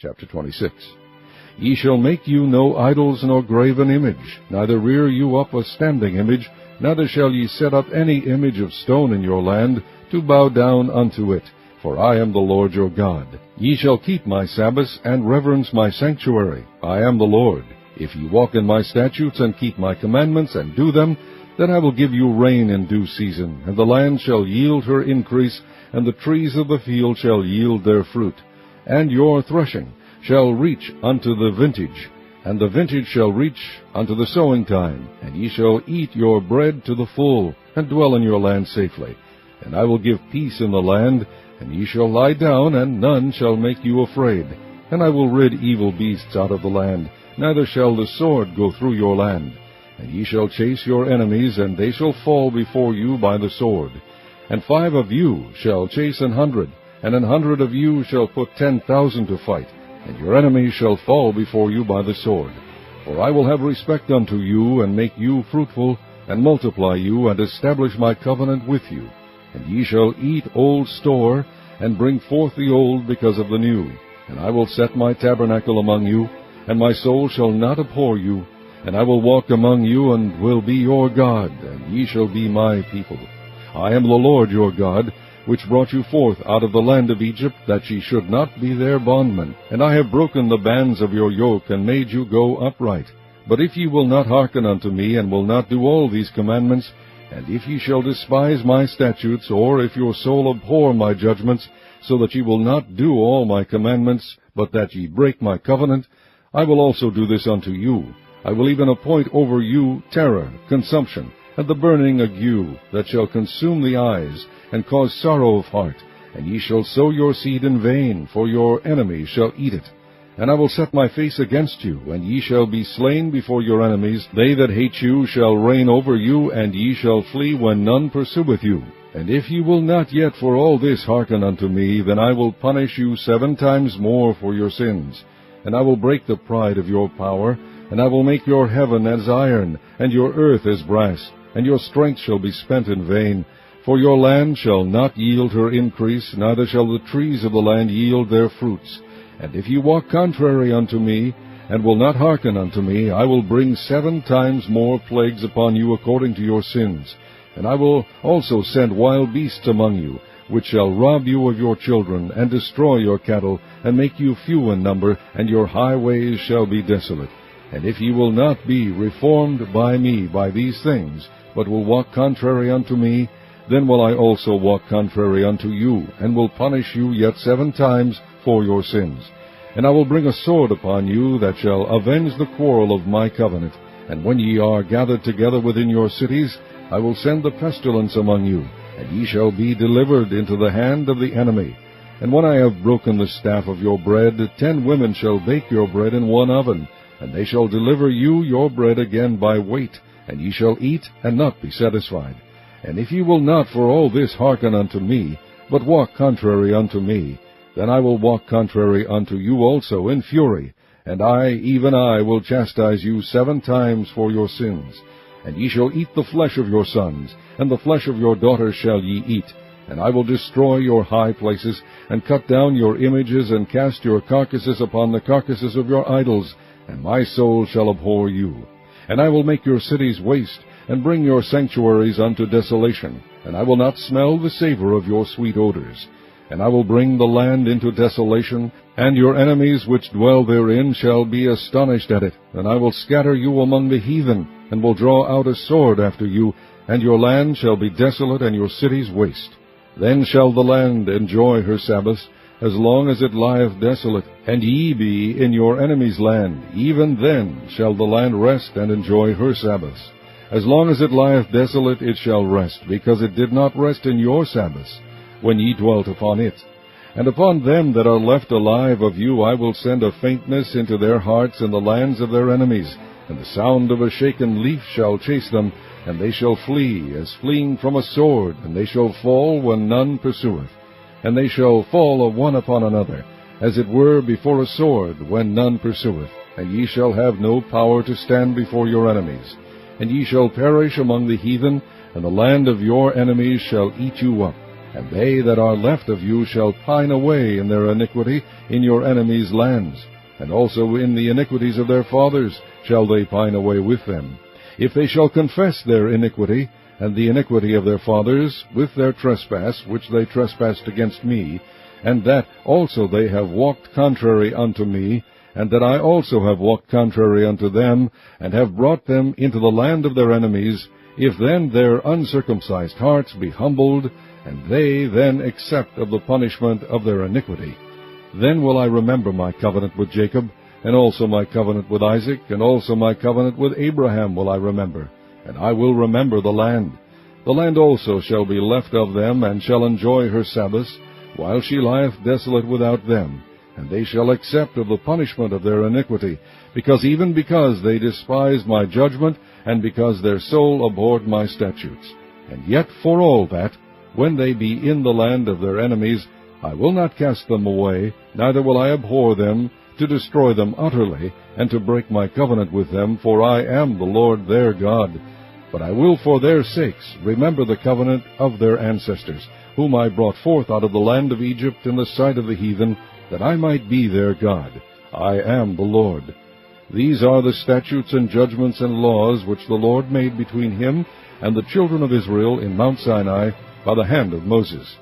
Chapter 26. Ye shall make you no idols nor graven image, neither rear you up a standing image, neither shall ye set up any image of stone in your land, to bow down unto it. For I am the Lord your God. Ye shall keep my Sabbaths, and reverence my sanctuary. I am the Lord. If ye walk in my statutes, and keep my commandments, and do them, then I will give you rain in due season, and the land shall yield her increase, and the trees of the field shall yield their fruit. And your threshing shall reach unto the vintage, and the vintage shall reach unto the sowing time, and ye shall eat your bread to the full, and dwell in your land safely. And I will give peace in the land, and ye shall lie down, and none shall make you afraid. And I will rid evil beasts out of the land, neither shall the sword go through your land. And ye shall chase your enemies, and they shall fall before you by the sword. And 5 of you shall chase 100, and 100 of you shall put 10,000 to fight, and your enemies shall fall before you by the sword. For I will have respect unto you, and make you fruitful, and multiply you, and establish my covenant with you. And ye shall eat old store, and bring forth the old because of the new. And I will set my tabernacle among you, and my soul shall not abhor you. And I will walk among you, and will be your God, and ye shall be my people. I am the Lord your God, which brought you forth out of the land of Egypt, that ye should not be their bondmen. And I have broken the bands of your yoke, and made you go upright. But if ye will not hearken unto me, and will not do all these commandments, and if ye shall despise my statutes, or if your soul abhor my judgments, so that ye will not do all my commandments, but that ye break my covenant, I will also do this unto you. I will even appoint over you terror, consumption, and the burning ague, that shall consume the eyes, and cause sorrow of heart. And ye shall sow your seed in vain, for your enemies shall eat it. And I will set my face against you, and ye shall be slain before your enemies. They that hate you shall reign over you, and ye shall flee when none pursueth you. And if ye will not yet for all this hearken unto me, then I will punish you 7 times more for your sins. And I will break the pride of your power, and I will make your heaven as iron, and your earth as brass, and your strength shall be spent in vain. For your land shall not yield her increase, neither shall the trees of the land yield their fruits. And if ye walk contrary unto me, and will not hearken unto me, I will bring 7 times more plagues upon you according to your sins. And I will also send wild beasts among you, which shall rob you of your children, and destroy your cattle, and make you few in number, and your highways shall be desolate. And if ye will not be reformed by me by these things, but will walk contrary unto me, then will I also walk contrary unto you, and will punish you yet 7 times for your sins. And I will bring a sword upon you, that shall avenge the quarrel of my covenant. And when ye are gathered together within your cities, I will send the pestilence among you, and ye shall be delivered into the hand of the enemy. And when I have broken the staff of your bread, 10 women shall bake your bread in one oven, and they shall deliver you your bread again by weight, and ye shall eat and not be satisfied. And if ye will not for all this hearken unto me, but walk contrary unto me, then I will walk contrary unto you also in fury, and I, even I, will chastise you 7 times for your sins. And ye shall eat the flesh of your sons, and the flesh of your daughters shall ye eat. And I will destroy your high places, and cut down your images, and cast your carcasses upon the carcasses of your idols, and my soul shall abhor you. And I will make your cities waste, and bring your sanctuaries unto desolation, and I will not smell the savor of your sweet odors. And I will bring the land into desolation, and your enemies which dwell therein shall be astonished at it. And I will scatter you among the heathen, and will draw out a sword after you, and your land shall be desolate, and your cities waste. Then shall the land enjoy her Sabbaths, as long as it lieth desolate, and ye be in your enemy's land. Even then shall the land rest and enjoy her Sabbaths. As long as it lieth desolate, it shall rest, because it did not rest in your Sabbaths, when ye dwelt upon it. And upon them that are left alive of you I will send a faintness into their hearts in the lands of their enemies, and the sound of a shaken leaf shall chase them, and they shall flee as fleeing from a sword, and they shall fall when none pursueth. And they shall fall one upon another, as it were before a sword, when none pursueth. And ye shall have no power to stand before your enemies. And ye shall perish among the heathen, and the land of your enemies shall eat you up. And they that are left of you shall pine away in their iniquity in your enemies' lands, and also in the iniquities of their fathers shall they pine away with them. If they shall confess their iniquity, and the iniquity of their fathers, with their trespass, which they trespassed against me, and that also they have walked contrary unto me, and that I also have walked contrary unto them, and have brought them into the land of their enemies, if then their uncircumcised hearts be humbled, and they then accept of the punishment of their iniquity, then will I remember my covenant with Jacob, and also my covenant with Isaac, and also my covenant with Abraham will I remember, and I will remember the land. The land also shall be left of them, and shall enjoy her Sabbaths, while she lieth desolate without them, and they shall accept of the punishment of their iniquity, because they despised my judgment, and because their soul abhorred my statutes. And yet for all that, when they be in the land of their enemies, I will not cast them away, neither will I abhor them, to destroy them utterly, and to break my covenant with them, for I am the Lord their God. But I will for their sakes remember the covenant of their ancestors, whom I brought forth out of the land of Egypt in the sight of the heathen, that I might be their God. I am the Lord. These are the statutes and judgments and laws which the Lord made between him and the children of Israel in Mount Sinai by the hand of Moses.